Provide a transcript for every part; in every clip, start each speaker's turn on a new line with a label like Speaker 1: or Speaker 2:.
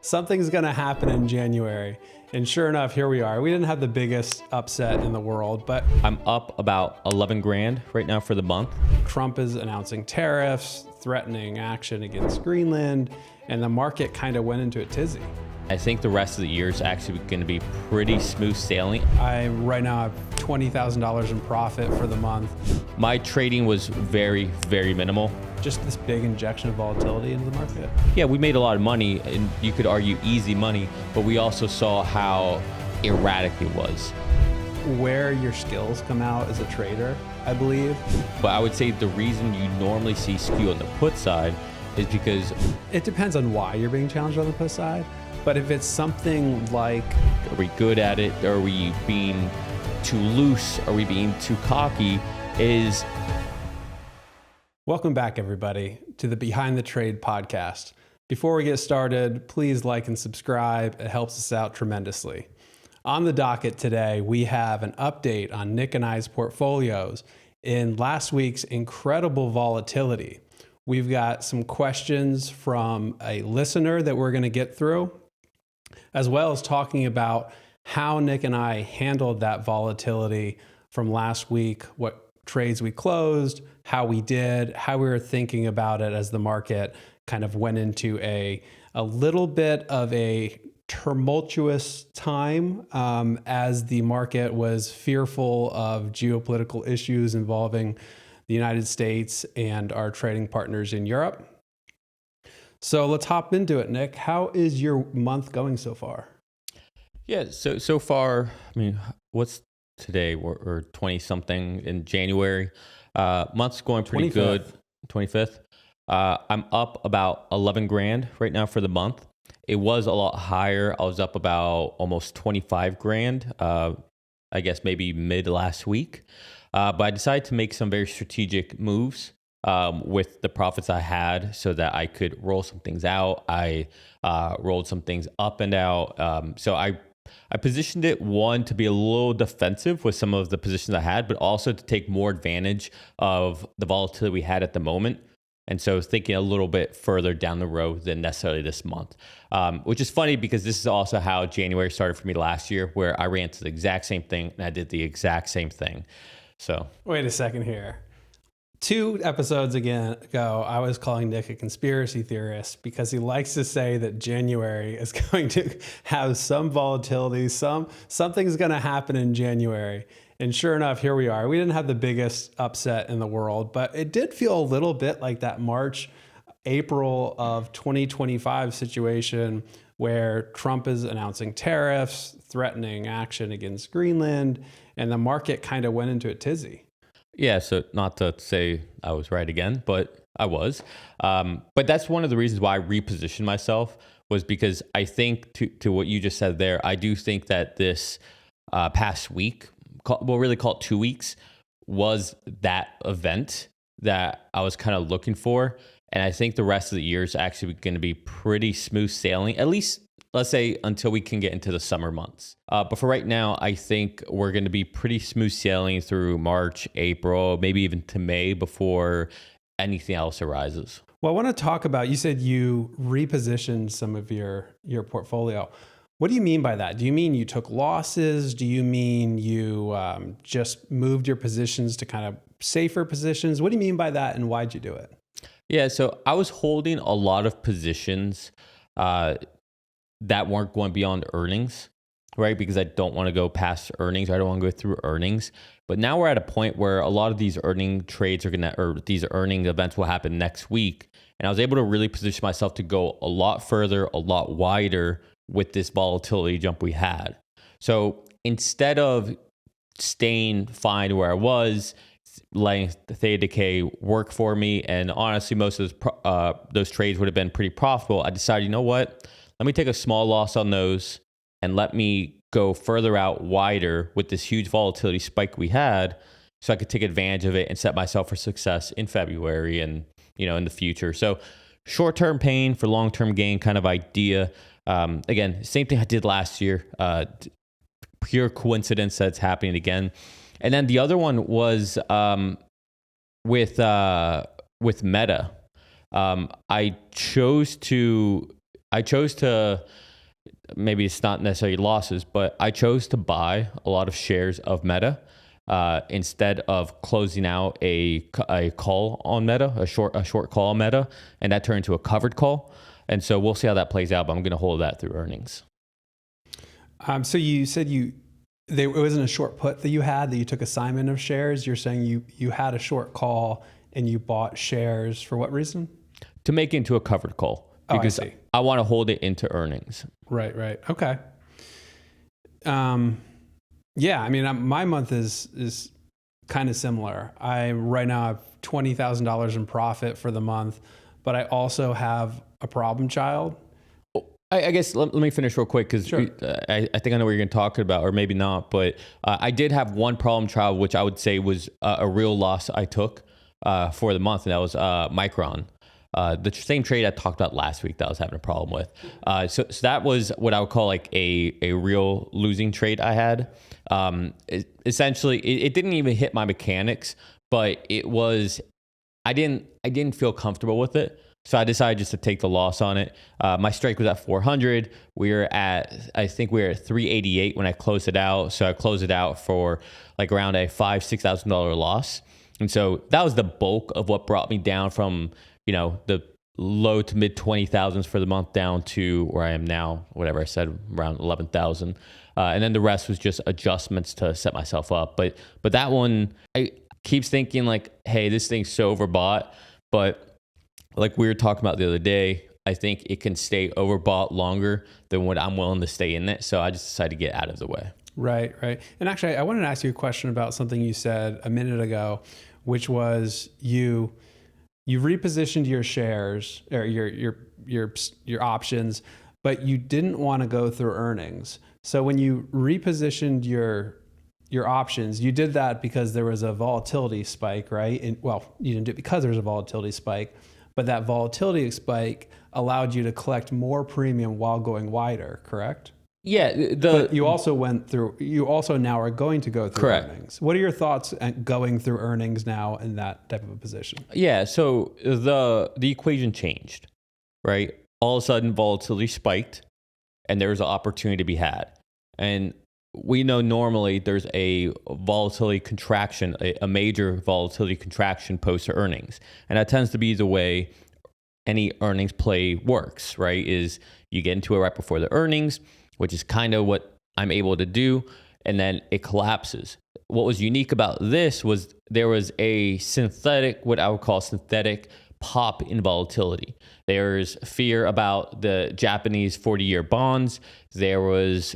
Speaker 1: something's going to happen in January. And sure enough, here we are. We didn't have the biggest upset in the world, but
Speaker 2: I'm up about 11 grand right now for the month.
Speaker 1: Trump is announcing tariffs, threatening action against Greenland, and the market kind of went into a tizzy.
Speaker 2: I think the rest of the year is actually going to be pretty smooth sailing.
Speaker 1: I right now have $20,000 in profit for the month.
Speaker 2: My trading was very, very minimal.
Speaker 1: Just this big injection of volatility into the market.
Speaker 2: Yeah, we made a lot of money, and you could argue easy money, but we also saw how erratic it was.
Speaker 1: Where your skills come out as a trader, I believe.
Speaker 2: But I would say the reason you normally see skew on the put side is because
Speaker 1: it depends on why you're being challenged on the put side. But if it's something like,
Speaker 2: are we good at it? Are we being too loose? Are we being too cocky?
Speaker 1: Welcome back, everybody, to the Behind the Trade podcast. Before we get started, please like and subscribe. It helps us out tremendously. On the docket today, we have an update on Nick and I's portfolios in last week's incredible volatility. We've got some questions from a listener that we're going to get through, as well as talking about how Nick and I handled that volatility from last week, what trades we closed, how we did, how we were thinking about it as the market kind of went into a little bit of a tumultuous time as the market was fearful of geopolitical issues involving the United States and our trading partners in Europe. So let's hop into it, Nick. How is your month going so far?
Speaker 2: Yeah, so far, I mean, what's today? We're 20 something in January. Month's going pretty 25th. Good. 25th. I'm up about 11 grand right now for the month. It was a lot higher. I was up about almost 25 grand, I guess maybe mid last week. But I decided to make some very strategic moves with the profits I had so that I could roll some things out. I rolled some things up and out. So I positioned it, one, to be a little defensive with some of the positions I had, but also to take more advantage of the volatility we had at the moment. And so thinking a little bit further down the road than necessarily this month, which is funny because this is also how January started for me last year, where I ran to the exact same thing and I did the exact same thing. So
Speaker 1: wait a second here. 2 episodes ago, I was calling Nick a conspiracy theorist because he likes to say that January is going to have some volatility, something's going to happen in January. And sure enough, here we are. We didn't have the biggest upset in the world, but it did feel a little bit like that March, April of 2025 situation where Trump is announcing tariffs, threatening action against Greenland, and the market kind of went into a tizzy.
Speaker 2: Yeah, so not to say I was right again, but I was. But that's one of the reasons why I repositioned myself, was because I think to what you just said there, I do think that this past week, we'll really call it 2 weeks, was that event that I was kind of looking for. And I think the rest of the year is actually going to be pretty smooth sailing, at least let's say until we can get into the summer months. But for right now, I think we're going to be pretty smooth sailing through March, April, maybe even to May before anything else arises.
Speaker 1: Well, I want to talk about, you said you repositioned some of your portfolio. What do you mean by that? Do you mean you took losses? Do you mean you just moved your positions to kind of safer positions? What do you mean by that, and why'd you do it?
Speaker 2: Yeah, so I was holding a lot of positions that weren't going beyond earnings, right? Because I don't want to go past earnings. I don't want to go through earnings. But now we're at a point where a lot of these earning trades these earning events will happen next week. And I was able to really position myself to go a lot further, a lot wider with this volatility jump we had. So instead of staying fine where I was, letting the theta decay work for me, and honestly, most of those trades would have been pretty profitable, I decided, you know what? Let me take a small loss on those and let me go further out wider with this huge volatility spike we had so I could take advantage of it and set myself for success in February and, in the future. So short-term pain for long-term gain kind of idea. Again, same thing I did last year. Pure coincidence that's happening again. And then the other one was with Meta. I I chose to, maybe it's not necessarily losses, but I chose to buy a lot of shares of Meta instead of closing out a call on Meta, a short call on Meta, and that turned into a covered call. And so we'll see how that plays out, but I'm going to hold that through earnings.
Speaker 1: So you said it wasn't a short put that you took assignment of shares. You're saying you had a short call and you bought shares for what reason?
Speaker 2: To make it into a covered call, because I want to hold it into earnings.
Speaker 1: Right. Okay. Yeah, I mean, my month is kind of similar. I right now have $20,000 in profit for the month, but I also have a problem child.
Speaker 2: I guess let me finish real quick because
Speaker 1: sure.
Speaker 2: I think I know what you're going to talk about, or maybe not. But I did have one problem child, which I would say was a real loss I took for the month, and that was Micron. The same trade I talked about last week that I was having a problem with. So that was what I would call like a real losing trade I had. Essentially, it didn't even hit my mechanics, but it was, I didn't feel comfortable with it. So I decided just to take the loss on it. My strike was at 400. I think we were at 388 when I closed it out. So I closed it out for like around a $5,000-$6,000 loss. And so that was the bulk of what brought me down from, the low to mid 20,000s for the month down to where I am now, whatever I said, around 11,000. And then the rest was just adjustments to set myself up. But that one, I keeps thinking like, hey, this thing's so overbought. But like we were talking about the other day, I think it can stay overbought longer than what I'm willing to stay in it. So I just decided to get out of the way.
Speaker 1: Right. And actually, I wanted to ask you a question about something you said a minute ago, which was you repositioned your shares or your options, but you didn't want to go through earnings. So when you repositioned your options, you did that because there was a volatility spike, right? And you didn't do it because there was a volatility spike, but that volatility spike allowed you to collect more premium while going wider, correct?
Speaker 2: Yeah.
Speaker 1: But you also now are going to go through
Speaker 2: correct.
Speaker 1: earnings. What are your thoughts at going through earnings now in that type of a position?
Speaker 2: Yeah. So the equation changed, right? All of a sudden volatility spiked and there was an opportunity to be had. And we know normally there's a volatility contraction, a major volatility contraction post earnings. And that tends to be the way any earnings play works, right? Is you get into it right before the earnings, which is kind of what I'm able to do, and then it collapses. What was unique about this was there was a what I would call synthetic pop in volatility. There's fear about the Japanese 40-year bonds. There was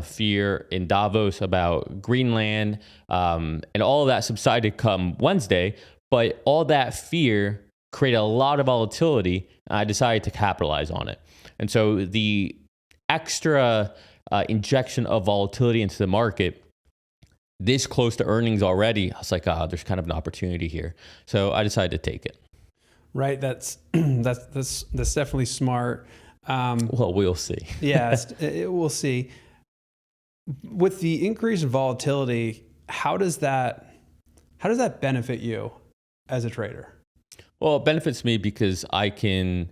Speaker 2: fear in Davos about Greenland, and all of that subsided come Wednesday, but all that fear created a lot of volatility, and I decided to capitalize on it. And so the extra injection of volatility into the market this close to earnings already, I was like, there's kind of an opportunity here. So I decided to take it.
Speaker 1: Right. That's definitely smart.
Speaker 2: Well, we'll see.
Speaker 1: Yeah, we'll see. With the increased volatility, how does that benefit you as a trader?
Speaker 2: Well, it benefits me because I can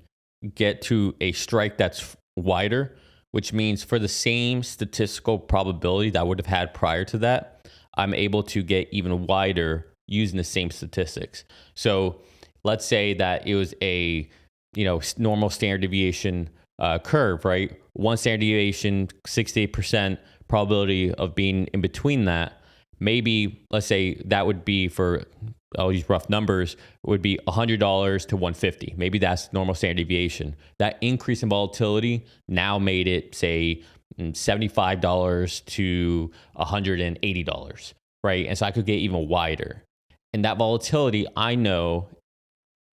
Speaker 2: get to a strike that's wider, which means for the same statistical probability that I would have had prior to that, I'm able to get even wider using the same statistics. So let's say that it was a normal standard deviation curve, right? One standard deviation, 68% probability of being in between that. Maybe let's say that would be for, I'll use rough numbers, would be $100 to $150. Maybe that's normal standard deviation. That increase in volatility now made it say $75 to $180, right? And so I could get even wider. And that volatility, I know,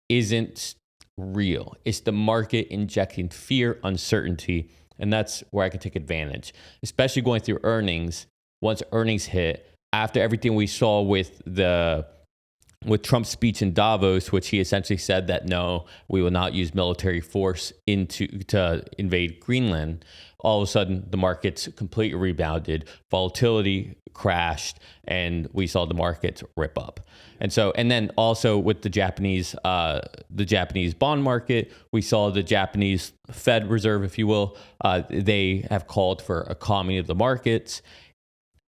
Speaker 2: isn't real. It's the market injecting fear, uncertainty, and that's where I can take advantage, especially going through earnings. Once earnings hit, after everything we saw with the with Trump's speech in Davos, which he essentially said that no, we will not use military force to invade Greenland, all of a sudden the markets completely rebounded, volatility crashed, and we saw the markets rip up. And then also with the Japanese bond market, we saw the Japanese Fed Reserve, if you will, they have called for a calming of the markets,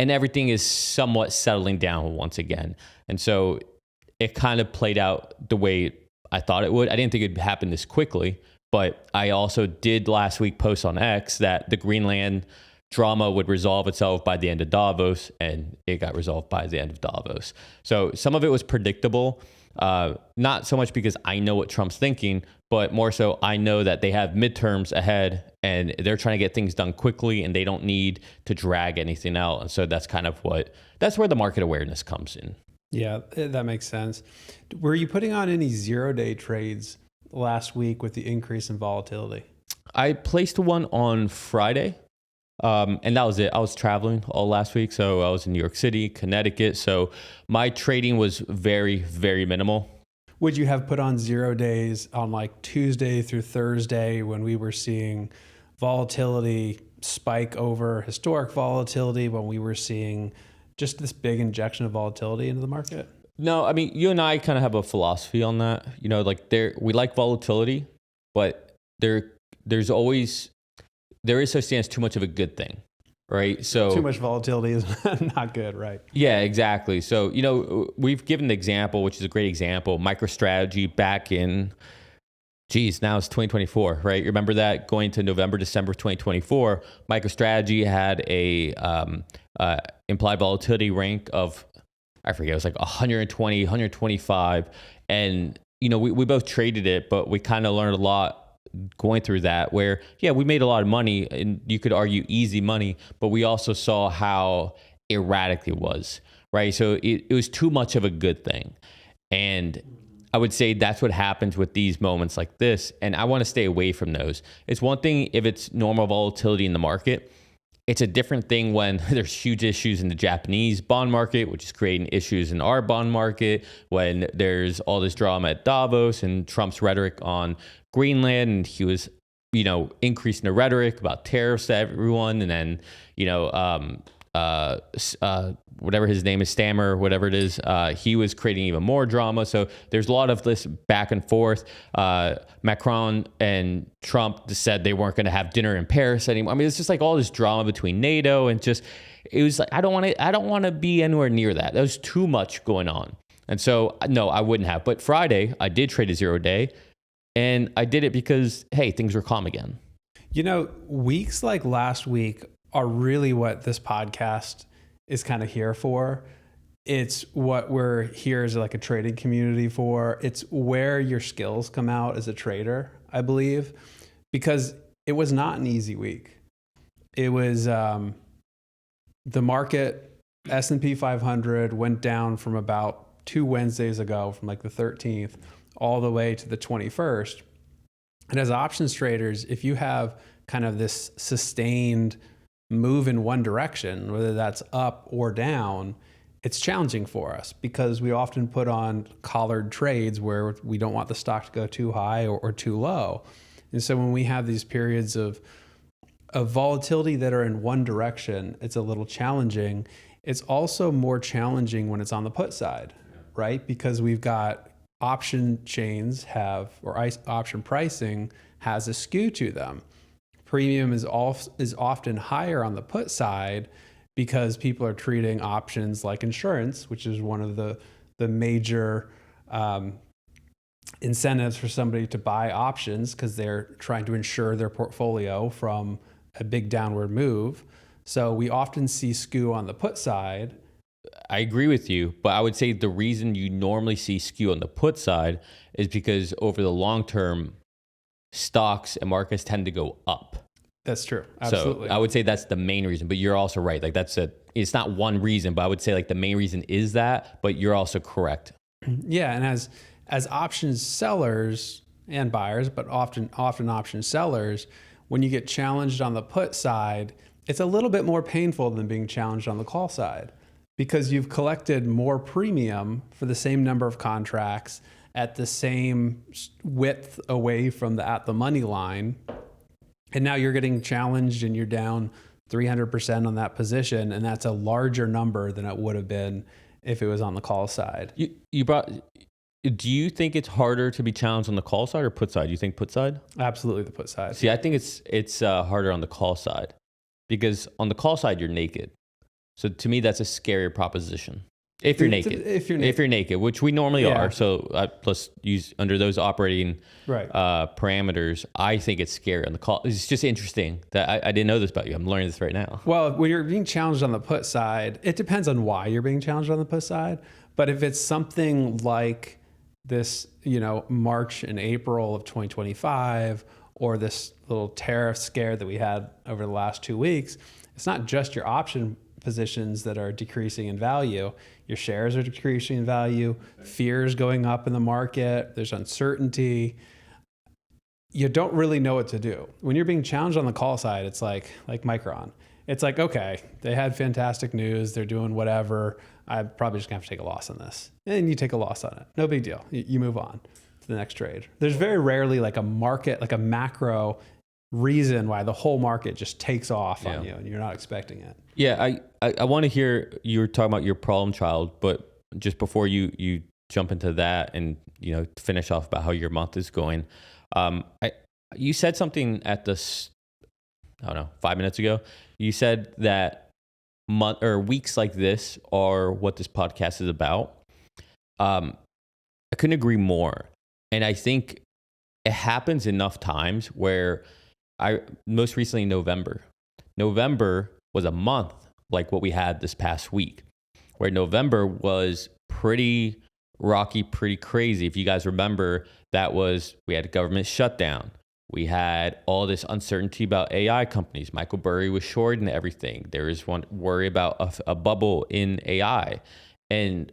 Speaker 2: and everything is somewhat settling down once again. And so it kind of played out the way I thought it would. I didn't think it'd happen this quickly, but I also did last week post on X that the Greenland drama would resolve itself by the end of Davos, and it got resolved by the end of Davos. So some of it was predictable, not so much because I know what Trump's thinking, but more so I know that they have midterms ahead and they're trying to get things done quickly and they don't need to drag anything out. And so that's where the market awareness comes in.
Speaker 1: Yeah, that makes sense. Were you putting on any 0-day trades last week with the increase in volatility?
Speaker 2: I placed one on Friday, and that was it. I was traveling all last week, so I was in New York City, Connecticut, so my trading was very, very minimal.
Speaker 1: Would you have put on 0 days on like Tuesday through Thursday when we were seeing volatility spike over historic volatility, when we were seeing just this big injection of volatility into the market?
Speaker 2: No, I mean, you and I kind of have a philosophy on that. You know, like we like volatility, but there is such thing as too much of a good thing, right? So
Speaker 1: too much volatility is not good, right?
Speaker 2: Yeah, exactly. So, you know, we've given the example, which is a great example, MicroStrategy back in, now it's 2024, right? Remember that going to November, December 2024, MicroStrategy had a implied volatility rank of, I forget, it was like 120, 125. And, you know, we both traded it, but we kind of learned a lot going through that where, yeah, we made a lot of money and you could argue easy money, but we also saw how erratic it was, right? So it was too much of a good thing. And I would say that's what happens with these moments like this. And I want to stay away from those. It's one thing if it's normal volatility in the market. It's a different thing when there's huge issues in the Japanese bond market, which is creating issues in our bond market, when there's all this drama at Davos and Trump's rhetoric on Greenland, and he was, you know, increasing the rhetoric about tariffs to everyone, and then, you know, whatever his name is, Stammer, whatever it is, he was creating even more drama. So there's a lot of this back and forth. Macron and Trump said they weren't going to have dinner in Paris anymore. I mean, it's just like all this drama between NATO, and just, it was like, I don't want to be anywhere near that. There was too much going on. And so, no, I wouldn't have. But Friday, I did trade a 0 day, and I did it because, hey, things were calm again.
Speaker 1: You know, weeks like last week are really what this podcast is kind of here for. It's what we're here as like a trading community for. It's where your skills come out as a trader, I believe, because it was not an easy week. It was the market, S&P 500 went down from about 2 Wednesdays ago, from like the 13th all the way to the 21st. And as options traders, if you have kind of this sustained move in one direction, whether that's up or down, it's challenging for us because we often put on collared trades where we don't want the stock to go too high or too low. And so when we have these periods of volatility that are in one direction, it's a little challenging. It's also more challenging when it's on the put side, right? Because we've got option chains option pricing has a skew to them. Premium is often higher on the put side because people are treating options like insurance, which is one of the major incentives for somebody to buy options, because they're trying to insure their portfolio from a big downward move. So we often see skew on the put side.
Speaker 2: I agree with you, but I would say the reason you normally see skew on the put side is because over the long term, stocks and markets tend to go up.
Speaker 1: That's true. Absolutely.
Speaker 2: So I would say that's the main reason, but you're also right. Like it's not one reason, but I would say like the main reason is that, but you're also correct.
Speaker 1: Yeah. And as options sellers and buyers, but often option sellers, when you get challenged on the put side, it's a little bit more painful than being challenged on the call side, because you've collected more premium for the same number of contracts at the same width away from the at the money line. And now you're getting challenged and you're down 300% on that position. And that's a larger number than it would have been if it was on the call side.
Speaker 2: Do you think it's harder to be challenged on the call side or put side? You think put side?
Speaker 1: Absolutely the put side.
Speaker 2: See, I think it's harder on the call side, because on the call side, you're naked. So to me, that's a scarier proposition. If you're naked. If you're naked, which we normally are. So let's use under those operating parameters. I think it's scary on the call. It's just interesting that I didn't know this about you. I'm learning this right now.
Speaker 1: Well, when you're being challenged on the put side, it depends on why you're being challenged on the put side. But if it's something like this, March and April of 2025, or this little tariff scare that we had over the last 2 weeks, it's not just your option positions that are decreasing in value. Your shares are decreasing in value. Fears going up in the market. There's uncertainty. You don't really know what to do. When you're being challenged on the call side, it's like Micron. It's like, okay, they had fantastic news. They're doing whatever. I'm probably just gonna have to take a loss on this. And you take a loss on it. No big deal. You move on to the next trade. There's very rarely like a market, like a macro reason why the whole market just takes off on you and you're not expecting it.
Speaker 2: Yeah, I want to hear you were talking about your problem child, but just before you jump into that and finish off about how your month is going, you said something at this, I don't know, 5 minutes ago. You said that weeks like this are what this podcast is about. I couldn't agree more, and I think it happens enough times where most recently November was a month like what we had this past week, where November was pretty rocky, pretty crazy. If you guys remember, we had a government shutdown. We had all this uncertainty about AI companies. Michael Burry was shorting everything. There was one worry about a bubble in AI. And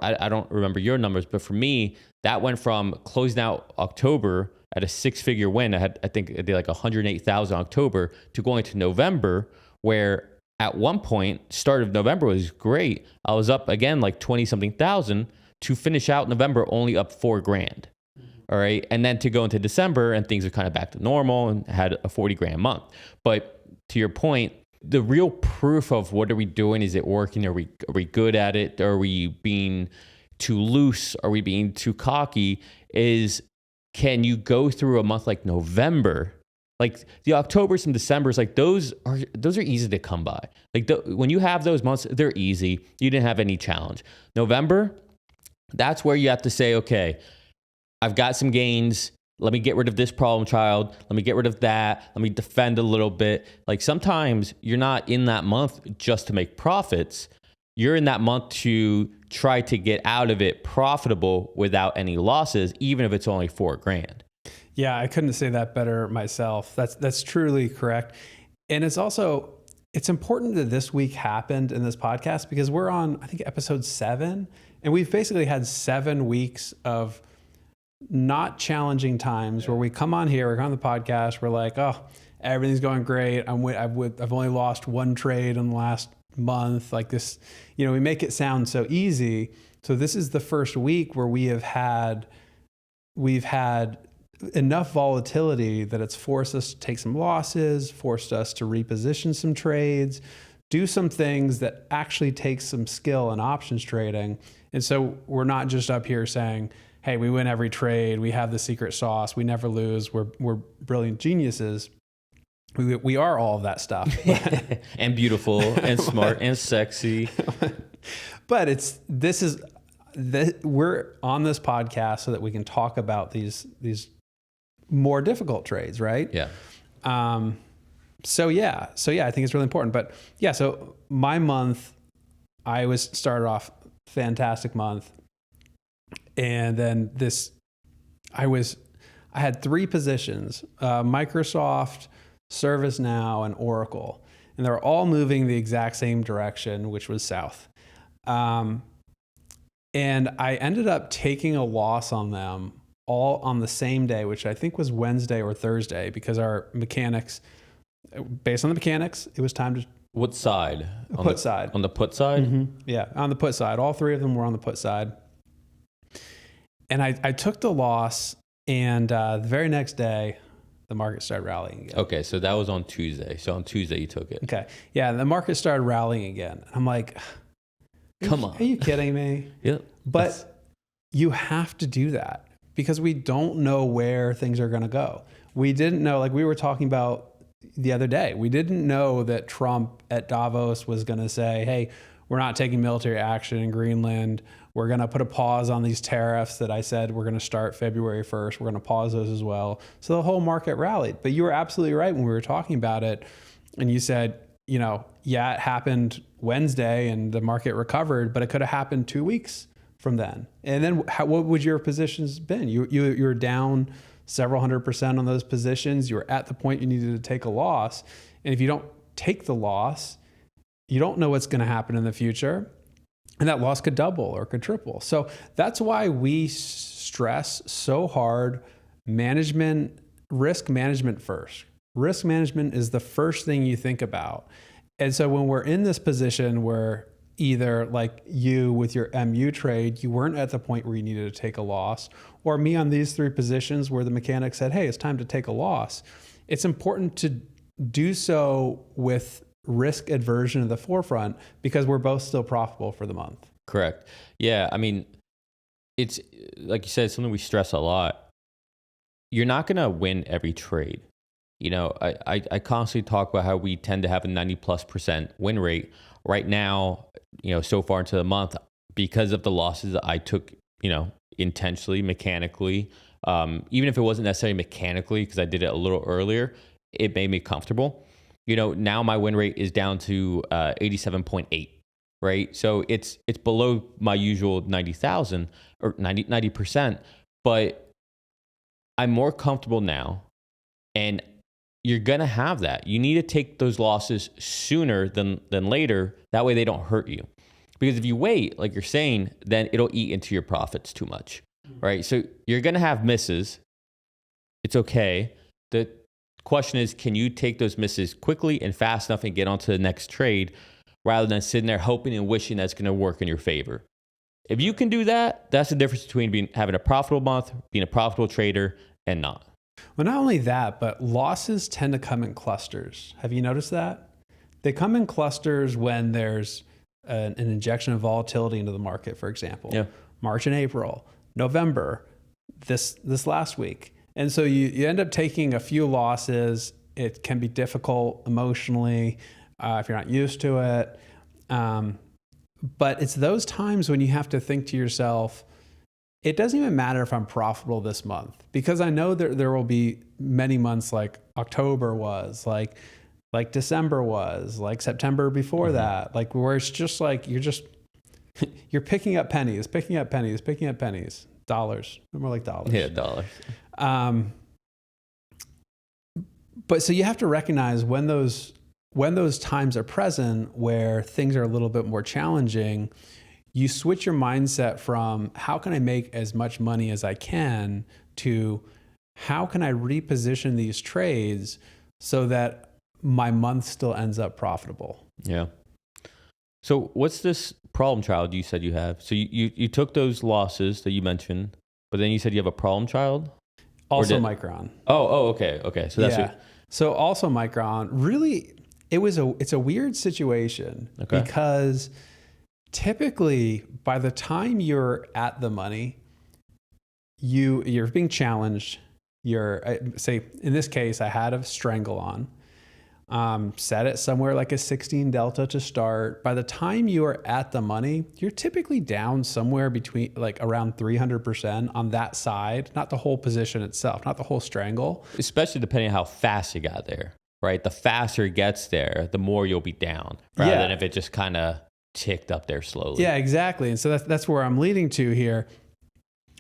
Speaker 2: I don't remember your numbers, but for me, that went from closing out October at a 6-figure win. I think I did like 108,000 October, to going to November, where at one point, start of November was great. I was up again like 20 something thousand, to finish out November only up $4,000. All right. And then to go into December and things are kind of back to normal and had a $40,000 month. But to your point, the real proof of what are we doing? Is it working? Are we good at it? Are we being too loose? Are we being too cocky? Can you go through a month like November? Like the Octobers and Decembers, like those are easy to come by. Like when you have those months, they're easy. You didn't have any challenge. November, that's where you have to say, okay, I've got some gains. Let me get rid of this problem child. Let me get rid of that. Let me defend a little bit. Like sometimes you're not in that month just to make profits. You're in that month to try to get out of it profitable without any losses, even if it's only $4,000.
Speaker 1: Yeah, I couldn't say that better myself. That's truly correct. And it's important that this week happened in this podcast, because we're on, I think, episode 7, and we've basically had 7 weeks of not challenging times where we come on here, we're on the podcast, we're like, oh, everything's going great. I've only lost 1 trade in the last month. Like this, we make it sound so easy. So this is the first week where we've had enough volatility that it's forced us to take some losses, forced us to reposition some trades, do some things that actually take some skill in options trading. And so we're not just up here saying, hey, we win every trade, we have the secret sauce, we never lose, we're brilliant geniuses. We are all of that stuff.
Speaker 2: And beautiful and smart and sexy.
Speaker 1: But we're on this podcast so that we can talk about these more difficult trades, right?
Speaker 2: Yeah.
Speaker 1: So I think it's really important. But yeah, so my month, I started off fantastic month. And then I had 3 positions, Microsoft, ServiceNow, and Oracle. And they're all moving the exact same direction, which was south. And I ended up taking a loss on them all on the same day, which I think was Wednesday or Thursday, because our mechanics, based on the mechanics, it was time
Speaker 2: What side?
Speaker 1: Put side.
Speaker 2: On the put side?
Speaker 1: Mm-hmm. Yeah, on the put side. All three of them were on the put side. And I took the loss, and the very next day, the market started rallying again.
Speaker 2: Okay, so that was on Tuesday. So on Tuesday, you took it.
Speaker 1: Okay. Yeah, the market started rallying again. I'm like,
Speaker 2: come on.
Speaker 1: Are you kidding me?
Speaker 2: Yep.
Speaker 1: But you have to do that because we don't know where things are going to go. We didn't know, like we were talking about the other day, we didn't know that Trump at Davos was going to say, hey, we're not taking military action in Greenland. We're going to put a pause on these tariffs that I said we're going to start February 1st. We're going to pause those as well. So the whole market rallied. But you were absolutely right when we were talking about it. And you said, yeah, it happened Wednesday and the market recovered, but it could have happened 2 weeks from then. And then what would your positions been? You're down several 100% on those positions. You were at the point you needed to take a loss. And if you don't take the loss, you don't know what's going to happen in the future. And that loss could double or could triple. So that's why we stress so hard risk management first. Risk management is the first thing you think about. And so when we're in this position where either like you with your MU trade, you weren't at the point where you needed to take a loss, or me on these three positions where the mechanic said, hey, it's time to take a loss. It's important to do so with risk aversion at the forefront because we're both still profitable for the month.
Speaker 2: Correct. Yeah. I mean, it's like you said, something we stress a lot. You're not going to win every trade. I constantly talk about how we tend to have a 90+% win rate right now, so far into the month because of the losses that I took, intentionally, mechanically, even if it wasn't necessarily mechanically, because I did it a little earlier, it made me comfortable. Now my win rate is down to 87.8, right? So it's below my usual 90,000 or 90%, but I'm more comfortable now. And you're going to have that. You need to take those losses sooner than later. That way they don't hurt you. Because if you wait, like you're saying, then it'll eat into your profits too much, right? So you're going to have misses. It's okay. The question is, can you take those misses quickly and fast enough and get onto the next trade rather than sitting there hoping and wishing that's going to work in your favor? If you can do that, that's the difference between having a profitable month, being a profitable trader, and not.
Speaker 1: Well, not only that, but losses tend to come in clusters. Have you noticed that? They come in clusters when there's an injection of volatility into the market, for example.
Speaker 2: Yeah.
Speaker 1: March and April, November, this last week. And so you end up taking a few losses. It can be difficult emotionally if you're not used to it. But it's those times when you have to think to yourself, it doesn't even matter if I'm profitable this month, because I know there will be many months like October was, like December was, like September before that, like where it's just like you're picking up pennies, dollars, more like dollars.
Speaker 2: Yeah, dollars.
Speaker 1: But so you have to recognize when those times are present where things are a little bit more challenging. You switch your mindset from how can I make as much money as I can to how can I reposition these trades so that my month still ends up profitable.
Speaker 2: Yeah. So what's this problem child you said you have? So you took those losses that you mentioned, but then you said you have a problem child?
Speaker 1: Also Micron.
Speaker 2: Oh, okay. Okay. So that's
Speaker 1: So also Micron, really it's a weird situation because typically, by the time you're at the money, you're being challenged. Say, in this case, I had a strangle on, set it somewhere like a 16 delta to start. By the time you are at the money, you're typically down somewhere between like around 300% on that side, not the whole position itself, not the whole strangle.
Speaker 2: Especially depending on how fast you got there, right? The faster it gets there, the more you'll be down, rather than if it just kind of ticked up there slowly. Yeah,
Speaker 1: exactly. And so that's where I'm leading to here.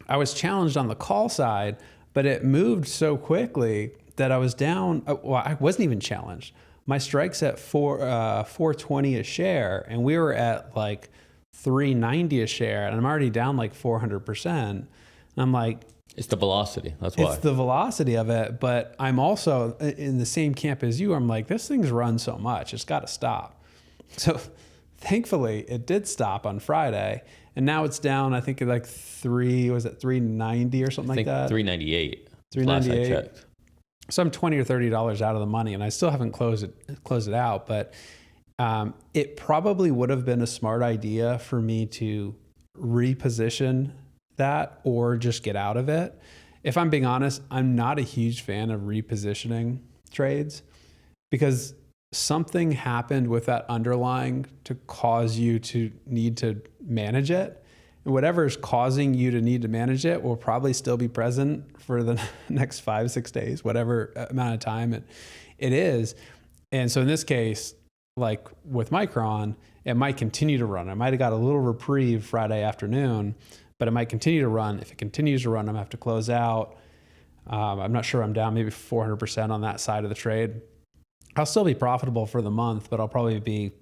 Speaker 1: I was challenged on the call side, but it moved so quickly that I was down. Well, I wasn't even challenged. My strike's at 420 a share, and we were at like 390 a share, and I'm already down like 400%. And I'm like,
Speaker 2: it's the velocity. That's why.
Speaker 1: It's the velocity of it. But I'm also in the same camp as you. I'm like, this thing's run so much. It's got to stop. So thankfully it did stop on Friday, and now it's down, I think like 390 or something like that?
Speaker 2: 398.
Speaker 1: 398.
Speaker 2: Last I checked.
Speaker 1: So I'm $20 or $30 out of the money, and I still haven't closed it out, but it probably would have been a smart idea for me to reposition that or just get out of it. If I'm being honest, I'm not a huge fan of repositioning trades because something happened with that underlying to cause you to need to manage it. And whatever is causing you to need to manage it will probably still be present for the next 5-6 days, whatever amount of time it is. And so in this case, like with Micron, it might continue to run. I might have got a little reprieve Friday afternoon, but it might continue to run. If it continues to run, I'm gonna have to close out. I'm not sure I'm down maybe 400% on that side of the trade. I'll still be profitable for the month, but I'll probably be,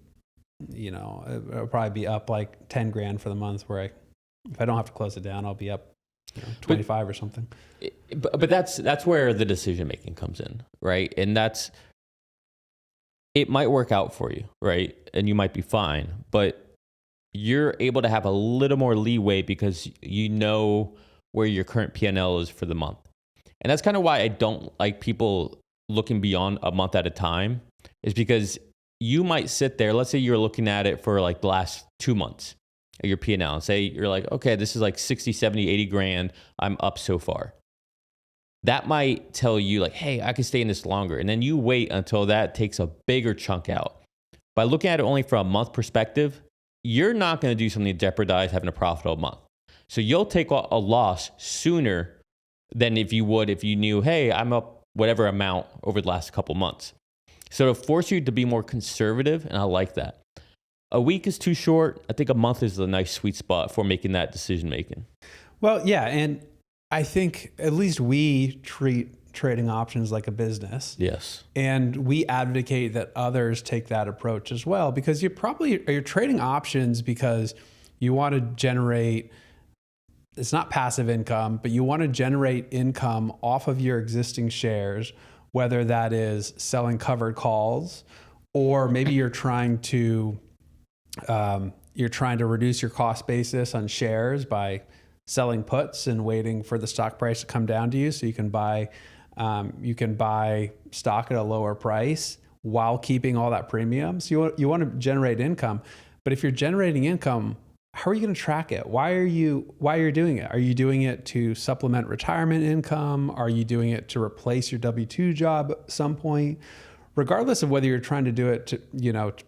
Speaker 1: it'll probably be up like 10 grand for the month where if I don't have to close it down, I'll be up 25 or something.
Speaker 2: But that's where the decision making comes in, right? And it might work out for you, right? And you might be fine, but you're able to have a little more leeway because you know where your current P&L is for the month. And that's kind of why I don't like people looking beyond a month at a time, is because you might sit there, let's say you're looking at it for like the last 2 months of your P&L and say you're like, okay, this is like 60, 70, 80 grand. I'm up so far. That might tell you like, hey, I can stay in this longer. And then you wait until that takes a bigger chunk out. By looking at it only from a month perspective, you're not going to do something to jeopardize having a profitable month. So you'll take a loss sooner than if you would if you knew, hey, I'm up whatever amount over the last couple months. So to force you to be more conservative, and I like that. A week is too short. I think a month is a nice sweet spot for making that decision making.
Speaker 1: Well, yeah, and I think at least we treat trading options like a business.
Speaker 2: Yes.
Speaker 1: And we advocate that others take that approach as well, because you're trading options because you want to generate, it's not passive income, but you want to generate income off of your existing shares, whether that is selling covered calls, or maybe you're trying to reduce your cost basis on shares by selling puts and waiting for the stock price to come down to you so you can buy stock at a lower price while keeping all that premium. So you want to generate income, but if you're generating income, how are you going to track it? Why are you doing it? Are you doing it to supplement retirement income? Are you doing it to replace your W-2 job at some point? Regardless of whether you're trying to do it to,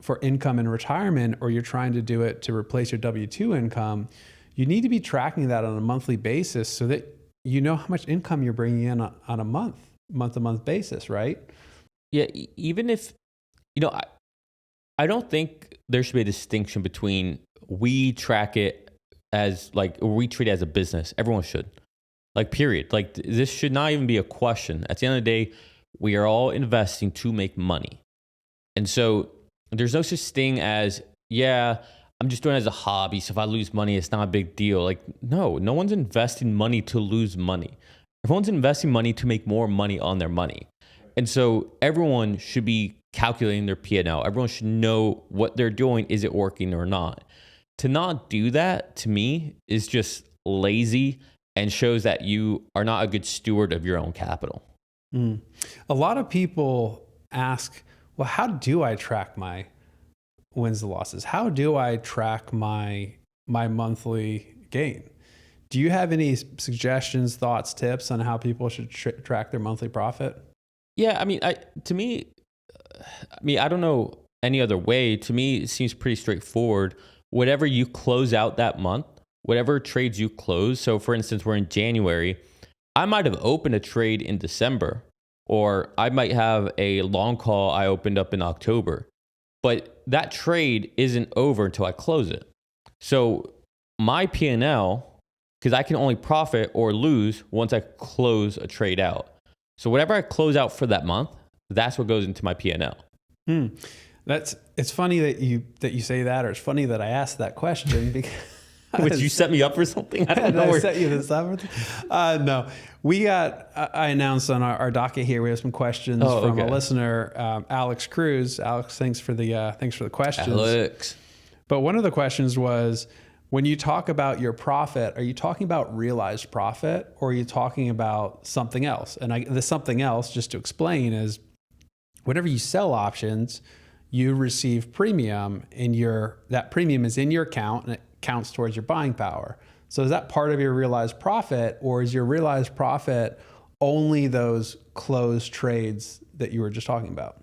Speaker 1: for income in retirement, or you're trying to do it to replace your W-2 income, you need to be tracking that on a monthly basis so that you know how much income you're bringing in on a month-to-month basis, right?
Speaker 2: Yeah, even if, I don't think there should be a distinction between we track it as we treat it as a business. Everyone should. Period. This should not even be a question. At the end of the day, we are all investing to make money. And so there's no such thing as, I'm just doing it as a hobby. So if I lose money, it's not a big deal. No one's investing money to lose money. Everyone's investing money to make more money on their money. And so everyone should be calculating their P&L. Everyone should know what they're doing. Is it working or not? To not do that, to me, is just lazy and shows that you are not a good steward of your own capital.
Speaker 1: A lot of people ask, well, how do I track my wins and losses? How do I track my monthly gain? Do you have any suggestions, thoughts, tips on how people should track their monthly profit?
Speaker 2: Yeah, I don't know any other way. To me, it seems pretty straightforward. Whatever you close out that month, whatever trades you close. So for instance, we're in January. I might have opened a trade in December, or I might have a long call I opened up in October, but that trade isn't over until I close it. So my P&L, because I can only profit or lose once I close a trade out. So whatever I close out for that month, that's what goes into my P&L.
Speaker 1: It's funny that you say that, or it's funny that I asked that question
Speaker 2: Would you set me up for something? I don't know.
Speaker 1: I set you this up. No, I announced on our docket here, we have some questions from a listener, Alex Cruz. Alex, thanks for the questions.
Speaker 2: Alex.
Speaker 1: But one of the questions was, when you talk about your profit, are you talking about realized profit, or are you talking about something else? And the something else, just to explain, is whenever you sell options, you receive premium, and that premium is in your account and it counts towards your buying power. So is that part of your realized profit, or is your realized profit only those closed trades that you were just talking about?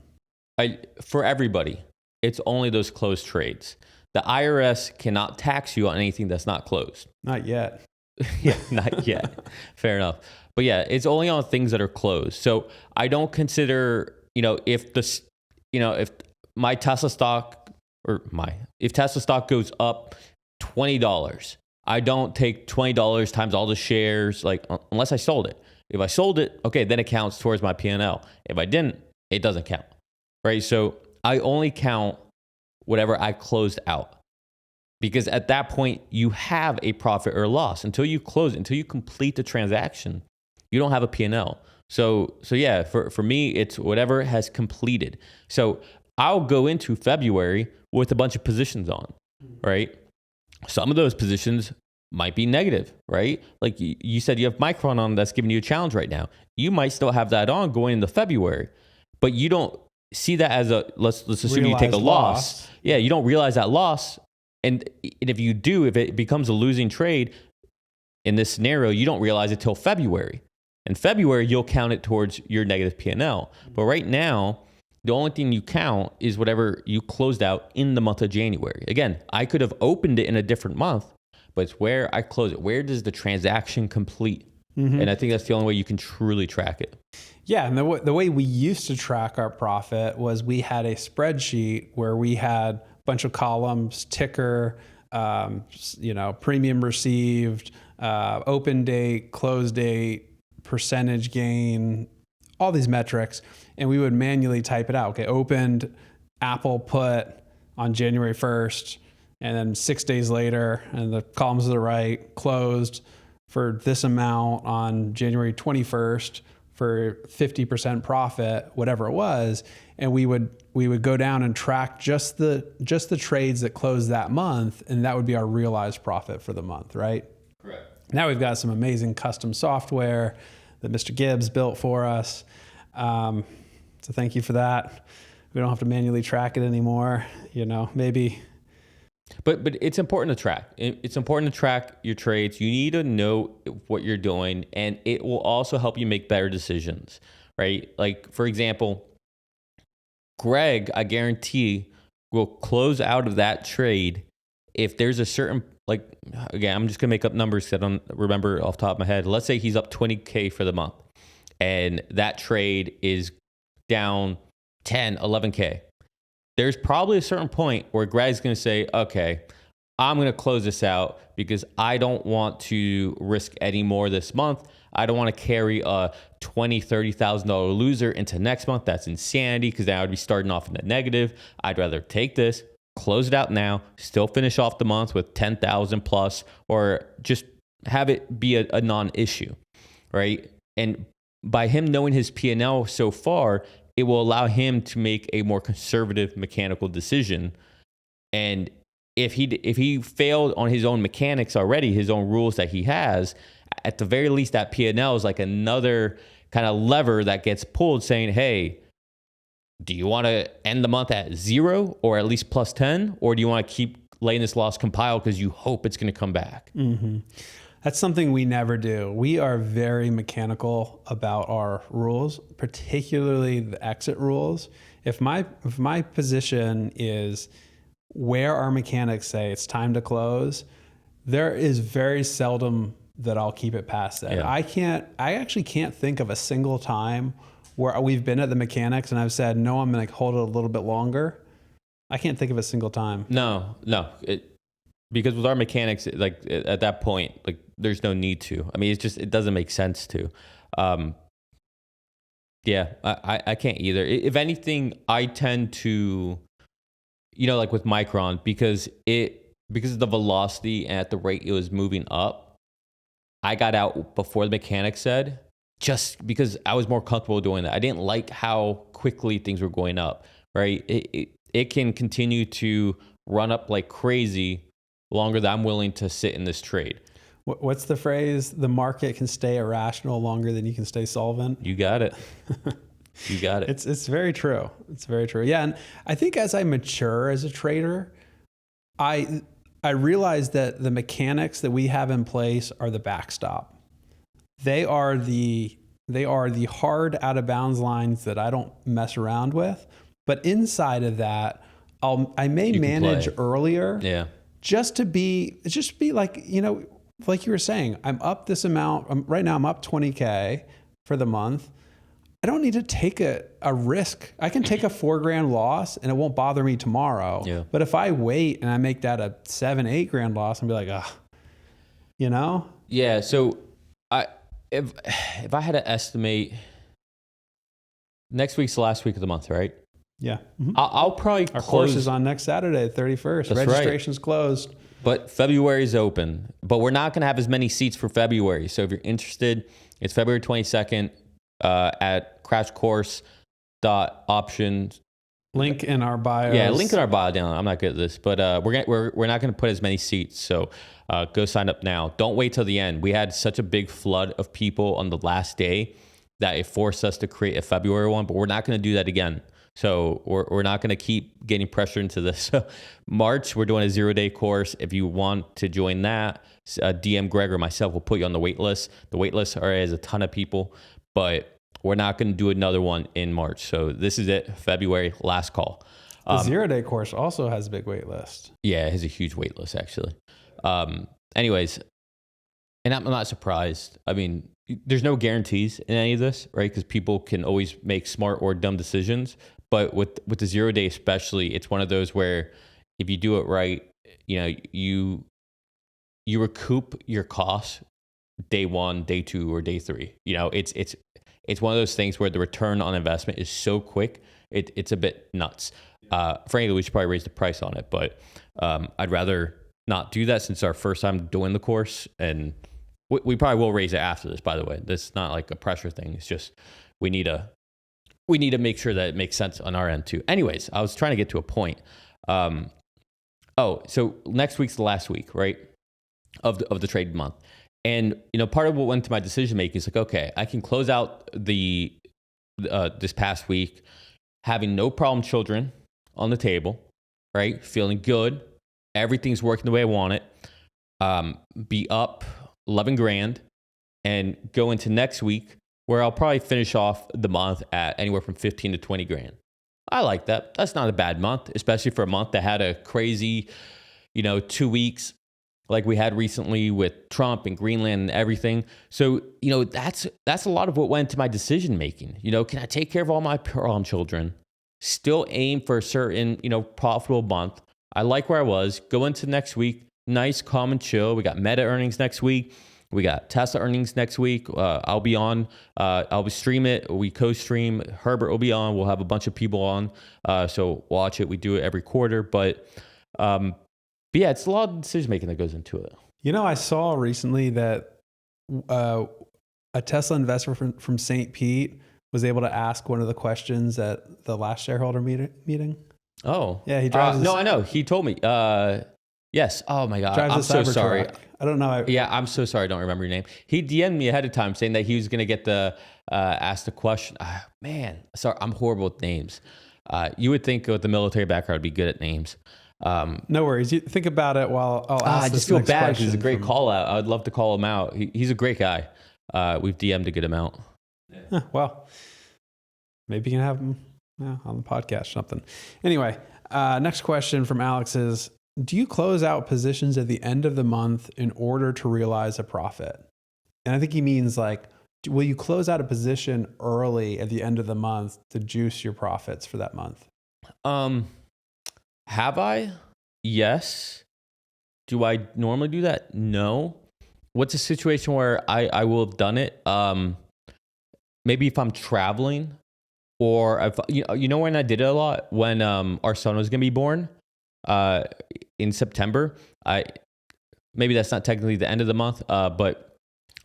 Speaker 2: For everybody, it's only those closed trades. The IRS cannot tax you on anything that's not closed.
Speaker 1: Not yet.
Speaker 2: Yeah, not yet. Fair enough. But yeah, it's only on things that are closed. So I don't consider, if my Tesla stock if Tesla stock goes up $20, I don't take $20 times all the shares, unless I sold it. If I sold it, okay, then it counts towards my P&L. If I didn't, it doesn't count, right? So I only count whatever I closed out, because at that point you have a profit or loss. Until you complete the transaction, you don't have a P&L. So yeah, for me, it's whatever has completed. So I'll go into February with a bunch of positions on, right? Some of those positions might be negative, right? Like you said, you have Micron on that's giving you a challenge right now. You might still have that on going into February, but you don't see that as let's assume you take a loss. Yeah, you don't realize that loss. And if you do, if it becomes a losing trade in this scenario, you don't realize it till February. In February, you'll count it towards your negative P&L. But right now, the only thing you count is whatever you closed out in the month of January. Again, I could have opened it in a different month, but it's where I close it. Where does the transaction complete? Mm-hmm. And I think that's the only way you can truly track it.
Speaker 1: Yeah, and the way we used to track our profit was we had a spreadsheet where we had a bunch of columns, ticker, premium received, open date, close date, percentage gain, all these metrics, and we would manually type it out. Okay, opened Apple put on January 1st, and then 6 days later, and the columns to the right, closed for this amount on January 21st for 50% profit, whatever it was, and we would go down and track just the trades that closed that month, and that would be our realized profit for the month, right?
Speaker 2: Correct.
Speaker 1: Now we've got some amazing custom software that Mr. Gibbs built for us. So thank you for that. We don't have to manually track it anymore, maybe.
Speaker 2: But it's important to track. It's important to track your trades. You need to know what you're doing, and it will also help you make better decisions, right? Like, for example, Greg, I guarantee, will close out of that trade if there's a certain, again, I'm just going to make up numbers because I don't remember off the top of my head. Let's say he's up 20K for the month, and that trade is down 10, 11K. There's probably a certain point where Greg's going to say, okay, I'm going to close this out because I don't want to risk any more this month. I don't want to carry a $20,000, $30,000 loser into next month. That's insanity because then I would be starting off in the negative. I'd rather take this, close it out now, still finish off the month with 10,000 plus, or just have it be a non-issue, right? And by him knowing his P&L so far, it will allow him to make a more conservative mechanical decision. And if he failed on his own mechanics already, his own rules that he has, at the very least, that P&L is like another kind of lever that gets pulled saying, hey, do you want to end the month at 0 or at least plus 10? Or do you want to keep letting this loss compile because you hope it's going to come back?
Speaker 1: Mm-hmm. That's something we never do. We are very mechanical about our rules, particularly the exit rules. If my position is where our mechanics say it's time to close, there is very seldom that I'll keep it past that. Yeah. I actually can't think of a single time where we've been at the mechanics and I've said, no, I'm going to hold it a little bit longer. I can't think of a single time.
Speaker 2: No. Because with our mechanics, at that point, there's no need to. I mean, it doesn't make sense to. I can't either. If anything, I tend to, like with Micron, because because of the velocity and at the rate it was moving up, I got out before the mechanic said, just because I was more comfortable doing that. I didn't like how quickly things were going up, right? It can continue to run up like crazy longer than I'm willing to sit in this trade.
Speaker 1: What's the phrase? The market can stay irrational longer than you can stay solvent.
Speaker 2: You got it. You got it.
Speaker 1: It's very true. It's very true. Yeah, and I think as I mature as a trader, I realize that the mechanics that we have in place are the backstop. They are the hard out of bounds lines that I don't mess around with. But inside of that, I may manage earlier.
Speaker 2: Yeah.
Speaker 1: Just be like, like you were saying, I'm up this amount. Right now I'm up 20K for the month. I don't need to take a risk. I can take a $4,000 loss and it won't bother me tomorrow.
Speaker 2: Yeah.
Speaker 1: But if I wait and I make that a $7,000-8,000 loss, I'll be like,
Speaker 2: Yeah. So if I had to estimate, next week's the last week of the month, right?
Speaker 1: Yeah. Mm-hmm.
Speaker 2: I'll probably
Speaker 1: Our course is on next Saturday, 31st.
Speaker 2: That's
Speaker 1: Registration's closed.
Speaker 2: But February is open. But we're not going to have as many seats for February. So if you're interested, it's February 22nd at crashcourse.options.
Speaker 1: Link in our bio.
Speaker 2: Yeah, link in our bio down. I'm not good at this, but we're not going to put as many seats. So go sign up now. Don't wait till the end. We had such a big flood of people on the last day that it forced us to create a February one, but we're not going to do that again. So we're not going to keep getting pressure into this. So March, we're doing a 0-day course. If you want to join that, DM Greg or myself will put you on the wait list. The wait list already has a ton of people, but we're not going to do another one in March. So this is it, February, last call.
Speaker 1: The 0-day course also has a big wait list.
Speaker 2: Yeah, it has a huge wait list, actually. Anyways, and I'm not surprised. I mean, there's no guarantees in any of this, right? Because people can always make smart or dumb decisions. But with the 0-day especially, it's one of those where if you do it right, you recoup your costs day 1, day 2, or day 3. It's one of those things where the return on investment is so quick, it's a bit nuts. Frankly, we should probably raise the price on it, but I'd rather not do that since it's our first time doing the course, and we probably will raise it after this. By the way, this is not like a pressure thing. It's just we need to make sure that it makes sense on our end too. Anyways, I was trying to get to a point. So next week's the last week, right, of the trade month. And, part of what went to my decision making is like, okay, I can close out this past week having no problem children on the table, right? Feeling good. Everything's working the way I want it. Be up 11 grand and go into next week where I'll probably finish off the month at anywhere from 15 to 20 grand. I like that. That's not a bad month, especially for a month that had a crazy, 2 weeks like we had recently with Trump and Greenland and everything. So, that's a lot of what went into my decision making. Can I take care of all my problem children, still aim for a certain, profitable month? I like where I was. Go into next week, nice, calm and chill. We got Meta earnings next week. We got Tesla earnings next week. I'll be on. I'll be stream it. We co-stream. Herbert will be on. We'll have a bunch of people on. So watch it. We do it every quarter. But yeah, it's a lot of decision making that goes into it.
Speaker 1: I saw recently that a Tesla investor from St. Pete was able to ask one of the questions at the last shareholder meeting.
Speaker 2: Oh.
Speaker 1: Yeah, he drives.
Speaker 2: No, I know. He told me. Yes. Oh my God. I'm so sorry.
Speaker 1: I don't know.
Speaker 2: Yeah, I'm so sorry. I don't remember your name. He DM'd me ahead of time saying that he was going to get asked the question. Man, sorry. I'm horrible with names. You would think with the military background, I'd be good at names.
Speaker 1: No worries. You think about it while I'll ask
Speaker 2: I just feel bad because it's a great call out. I'd love to call him out. He's a great guy. We've DM'd a good amount.
Speaker 1: Well, maybe you can have him on the podcast or something. Anyway, next question from Alex is, do you close out positions at the end of the month in order to realize a profit? And I think he means will you close out a position early at the end of the month to juice your profits for that month?
Speaker 2: Have I? Yes. Do I normally do that? No. What's a situation where I will have done it? Maybe if I'm traveling, or if when I did it a lot when our son was gonna be born. in September. Maybe that's not technically the end of the month, but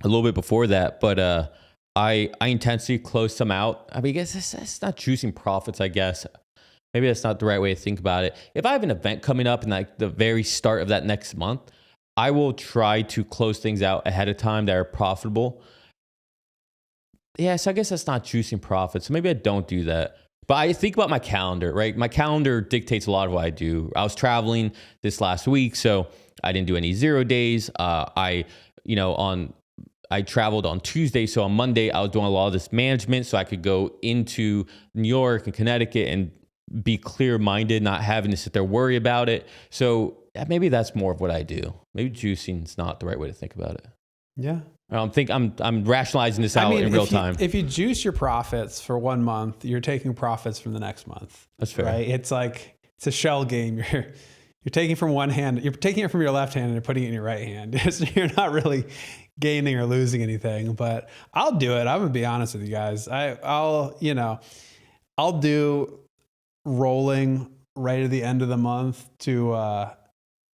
Speaker 2: a little bit before that. But I intentionally closed some out. I mean, I guess that's not juicing profits, I guess. Maybe that's not the right way to think about it. If I have an event coming up in like the very start of that next month, I will try to close things out ahead of time that are profitable. Yeah, so I guess that's not juicing profits. So maybe I don't do that. But I think about my calendar, right? My calendar dictates a lot of what I do. I was traveling this last week, so I didn't do any 0 days. I traveled on Tuesday, so on Monday I was doing a lot of this management, so I could go into New York and Connecticut and be clear-minded, not having to sit there worry about it. So maybe that's more of what I do. Maybe juicing is not the right way to think about it.
Speaker 1: Yeah.
Speaker 2: I'm rationalizing this out in real time.
Speaker 1: If you juice your profits for 1 month, you're taking profits from the next month.
Speaker 2: That's fair.
Speaker 1: Right? It's like it's a shell game. You're taking from one hand, you're taking it from your left hand and you're putting it in your right hand. You're not really gaining or losing anything. But I'll do it. I'm gonna be honest with you guys. I'll do rolling right at the end of the month to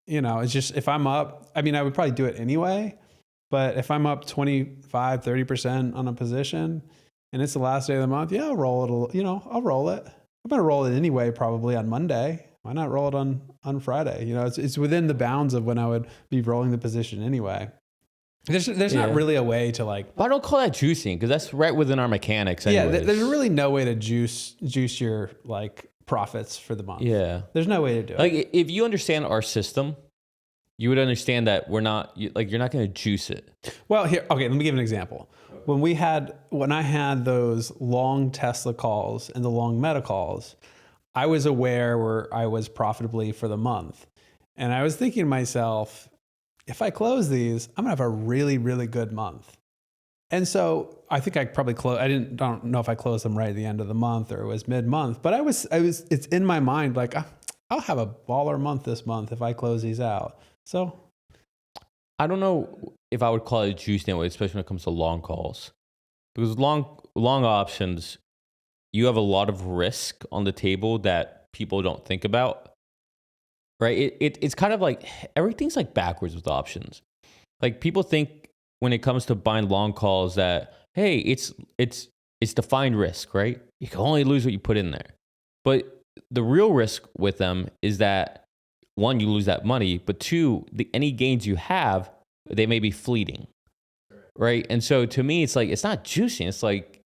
Speaker 1: it's just if I'm up, I mean, I would probably do it anyway. But if I'm up 25, 30% on a position and it's the last day of the month, yeah, I'll roll it. I'll roll it. I'm going to roll it anyway, probably on Monday. Why not roll it on Friday? It's within the bounds of when I would be rolling the position anyway. There's not really a way to like.
Speaker 2: But I don't call that juicing because that's right within our mechanics. Anyways.
Speaker 1: Yeah, there's really no way to juice your like profits for the month.
Speaker 2: Yeah,
Speaker 1: there's no way to do it.
Speaker 2: Like if you understand our system, you would understand that you're not going to juice it.
Speaker 1: Well, let me give an example. When I had those long Tesla calls and the long Meta calls, I was aware where I was profitably for the month. And I was thinking to myself, if I close these, I'm gonna have a really, really good month. And so I think I probably don't know if I closed them right at the end of the month or it was mid-month, but it's in my mind, like I'll have a baller month this month if I close these out. So
Speaker 2: I don't know if I would call it juicing anyway, especially when it comes to long calls. Because long options, you have a lot of risk on the table that people don't think about. Right? It's kind of like everything's like backwards with options. Like people think when it comes to buying long calls that, hey, it's defined risk, right? You can only lose what you put in there. But the real risk with them is that one, you lose that money, but two, any gains you have, they may be fleeting, right? And so to me, it's like, it's not juicing. It's like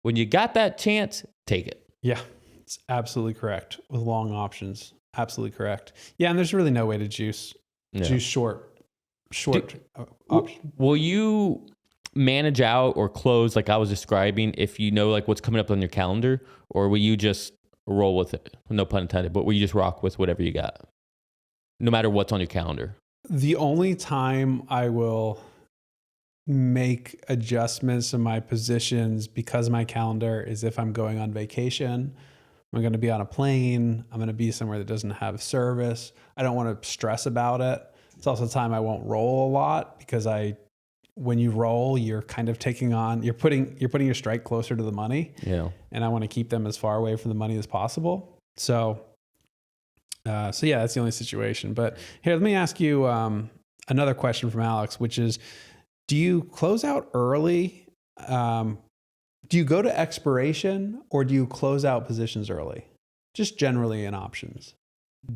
Speaker 2: when you got that chance, take it.
Speaker 1: Yeah, it's absolutely correct with long options. Absolutely correct. Yeah, and there's really no way to juice short option.
Speaker 2: Will you manage out or close like I was describing if you know like what's coming up on your calendar, or will you just roll with it? No pun intended, but will you just rock with whatever you got? No matter what's on your calendar. The
Speaker 1: only time I will make adjustments in my positions because of my calendar is if I'm going on vacation. I'm going to be on a plane. I'm going to be somewhere that doesn't have service. I don't want to stress about it. It's also a time I won't roll a lot because when you roll, you're kind of you're putting your strike closer to the money.
Speaker 2: Yeah.
Speaker 1: And I want to keep them as far away from the money as possible. So yeah, that's the only situation. But here, let me ask you another question from Alex, which is, do you close out early? Do you go to expiration or do you close out positions early? Just generally in options.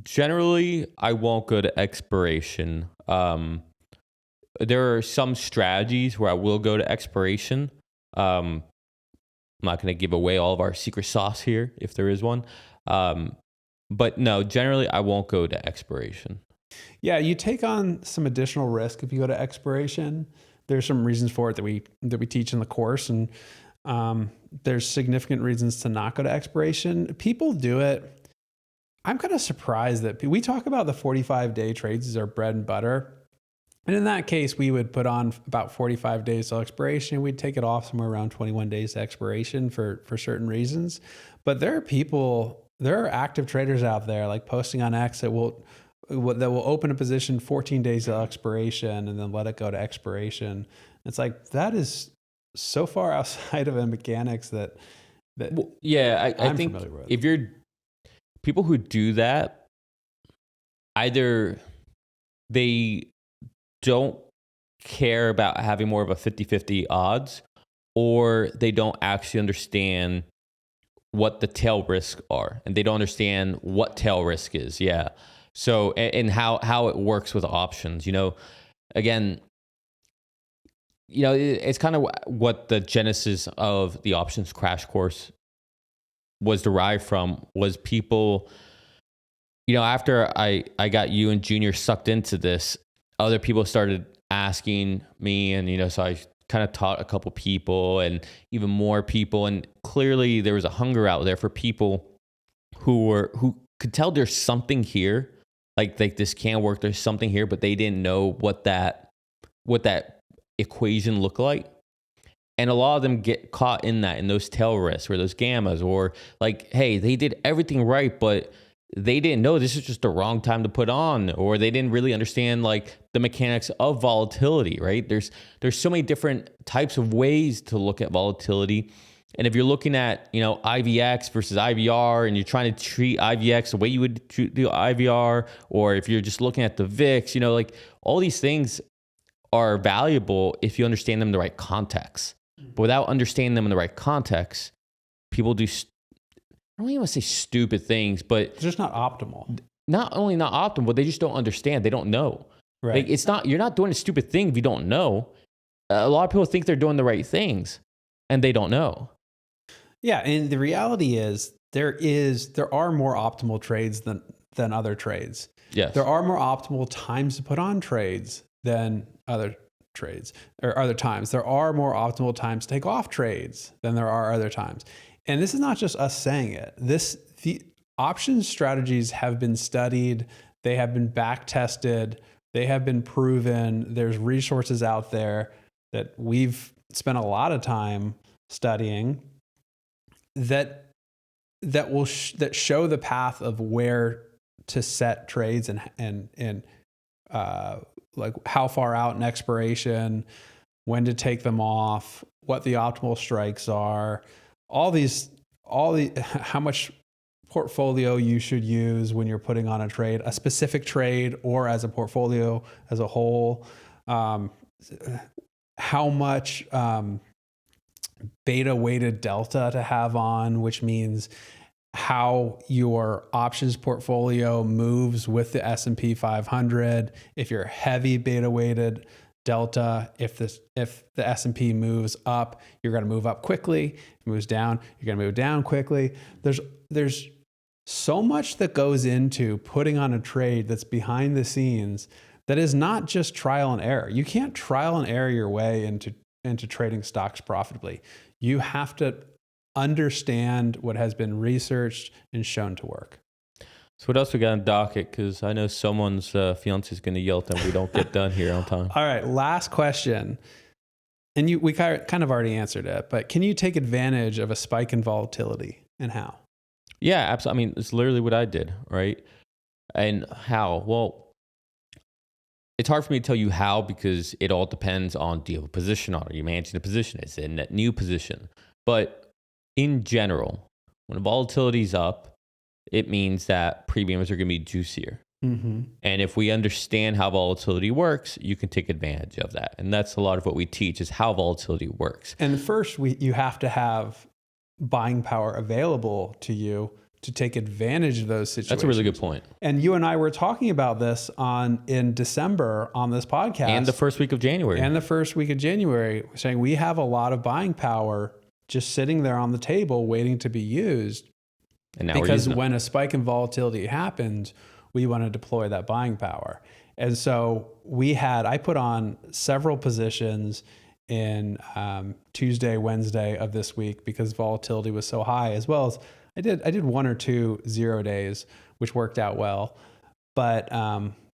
Speaker 2: Generally, I won't go to expiration. There are some strategies where I will go to expiration. I'm not going to give away all of our secret sauce here if there is one. But no, generally I won't go to expiration.
Speaker 1: Yeah, you take on some additional risk if you go to expiration. There's some reasons for it that we teach in the course, and there's significant reasons to not go to expiration. People do it. I'm kind of surprised that we talk about the 45-day trades as our bread and butter. And in that case, we would put on about 45 days till expiration. We'd take it off somewhere around 21 days to expiration for certain reasons. But there are active traders out there like posting on X that will open a position 14 days till expiration and then let it go to expiration. It's like, that is so far outside of the mechanics that
Speaker 2: well, yeah, I think if you're people who do that, either they don't care about having more of a 50-50 odds, or they don't actually understand what the tail risks are, and they don't understand what tail risk is. Yeah. So, and how it works with options, again, it's kind of what the genesis of the options crash course was derived from, was people, after I got you and Junior sucked into this, other people started asking me, and, so I kind of taught a couple people and even more people. And clearly there was a hunger out there for people who could tell there's something here, like this can work. There's something here, but they didn't know what that equation looked like. And a lot of them get caught in those tail risks or those gammas, or like, hey, they did everything right, but they didn't know this is just the wrong time to put on, or they didn't really understand like the mechanics of volatility, right? There's so many different types of ways to look at volatility. And if you're looking at, IVX versus IVR, and you're trying to treat IVX the way you would do IVR, or if you're just looking at the VIX, like all these things are valuable if you understand them in the right context. But without understanding them in the right context, people do, I don't even want to say stupid things, but
Speaker 1: it's just not optimal.
Speaker 2: Not only not optimal, but they just don't understand. They don't know.
Speaker 1: Right.
Speaker 2: Like, you're not doing a stupid thing if you don't know. A lot of people think they're doing the right things, and they don't know.
Speaker 1: Yeah, and the reality is there are more optimal trades than other trades.
Speaker 2: Yes.
Speaker 1: There are more optimal times to put on trades than other trades, or other times. There are more optimal times to take off trades than there are other times. And this is not just us saying it. The options strategies have been studied. They have been back tested. They have been proven. There's resources out there that we've spent a lot of time studying that show the path of where to set trades and like how far out in expiration, when to take them off, what the optimal strikes are, how much portfolio you should use when you're putting on a trade, a specific trade or as a portfolio as a whole, how much beta weighted delta to have on, which means how your options portfolio moves with the S&P 500. If you're heavy beta weighted delta, if the S&P moves up, you're going to move up quickly. If it moves down, you're going to move down quickly. There's so much that goes into putting on a trade that's behind the scenes that is not just trial and error. You can't trial and error your way into trading stocks profitably. You have to understand what has been researched and shown to work.
Speaker 2: So what else we got on docket? Because I know someone's fiance is going to yell at them we don't get done here on time.
Speaker 1: All right, last question. And we kind of already answered it, but can you take advantage of a spike in volatility, and how?
Speaker 2: Yeah, absolutely. I mean, it's literally what I did, right? And how? Well, it's hard for me to tell you how, because it all depends on, do you have a position on it? Are you managing the position? Is it a net new position? But in general, when volatility is up, it means that premiums are going to be juicier.
Speaker 1: Mm-hmm.
Speaker 2: And if we understand how volatility works, you can take advantage of that. And that's a lot of what we teach, is how volatility works.
Speaker 1: And first, you have to have buying power available to you to take advantage of those situations.
Speaker 2: That's a really good point.
Speaker 1: And you and I were talking about this in December on this podcast.
Speaker 2: And the first week of January.
Speaker 1: Saying we have a lot of buying power just sitting there on the table waiting to be used.
Speaker 2: And now
Speaker 1: because when a spike in volatility happens, we want to deploy that buying power. And so I put on several positions in Tuesday, Wednesday of this week because volatility was so high, as well as I did 1 or 2 0 days, which worked out well. But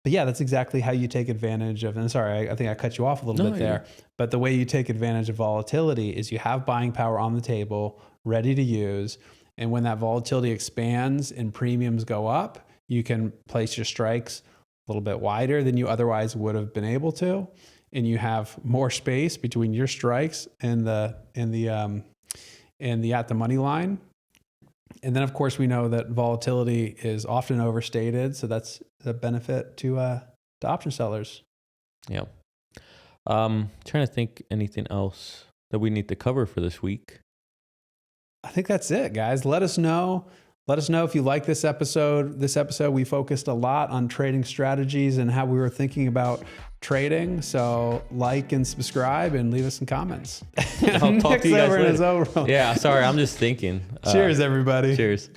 Speaker 1: yeah, that's exactly how you take advantage of, and sorry, I think I cut you off a little bit there, but the way you take advantage of volatility is you have buying power on the table, ready to use. And when that volatility expands and premiums go up, you can place your strikes a little bit wider than you otherwise would have been able to. And you have more space between your strikes and the at the money line. And then, of course, we know that volatility is often overstated. So that's a benefit to option sellers.
Speaker 2: Yeah. Trying to think anything else that we need to cover for this week.
Speaker 1: I think that's it, guys. Let us know. Let us know if you like this episode. This episode, we focused a lot on trading strategies and how we were thinking about trading. So like and subscribe and leave us some comments.
Speaker 2: I'll talk to you guys later.
Speaker 1: Over.
Speaker 2: Yeah, sorry, I'm just thinking.
Speaker 1: Cheers, everybody.
Speaker 2: Cheers.